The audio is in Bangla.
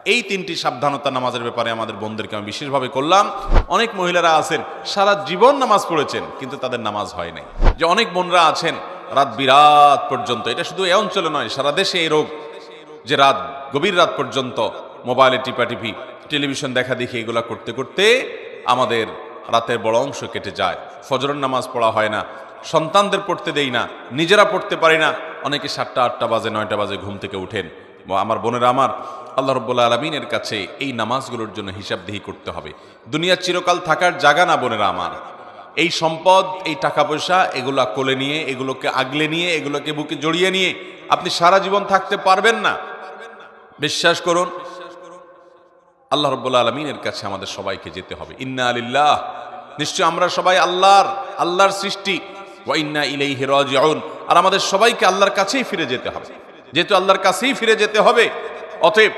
এই তিনটি সাবধানতা নামাজের ব্যাপারে আমাদের বোনদেরকে আমি বিশেষভাবে করলাম। অনেক মহিলারা আছেন সারা জীবন নামাজ পড়েছেন কিন্তু তাদের নামাজ হয় নাই। যে অনেক বোনরা আছেন রাত বিরাত পর্যন্ত, এটা শুধু এই অঞ্চলে নয়, সারা দেশে এই রোগ, যে রাত গভীর রাত পর্যন্ত মোবাইলে টিপাটিপি, টেলিভিশন দেখা দেখি, এগুলা করতে করতে আমাদের রাতের বড় অংশ কেটে যায়। ফজরের নামাজ পড়া হয় না, সন্তানদের পড়তে দেই না, নিজেরা পড়তে পারি না। অনেকে 7টা 8টা বাজে 9টা বাজে ঘুম থেকে উঠেন। আমার বোনেরা আমার, আল্লাহ রাব্বুল আলামিনের কাছে এই নামাজগুলোর জন্য হিসাবদিহি করতে হবে। দুনিয়া চিরকাল থাকার জায়গা না বোনেরা আমার। এই সম্পদ, এই টাকা পয়সা, এগুলা কোলে নিয়ে, এগুলোকে আগলে নিয়ে, এগুলোকে বুকে জড়িয়ে নিয়ে আপনি সারা জীবন থাকতে পারবেন না। বিশ্বাস করুন, আল্লাহ রাব্বুল আলামিনের কাছে আমাদের সবাইকে যেতে হবে। ইন্না লিল্লাহ, নিশ্চয় আমরা সবাই আল্লাহর সৃষ্টি, ওয়া ইন্না ইলাইহি রাজিউন, আর আমাদের সবাইকে আল্লাহর কাছেই ফিরে যেতে হবে। যেহেতু আল্লাহর কাছেই ফিরে যেতে হবে, অতএব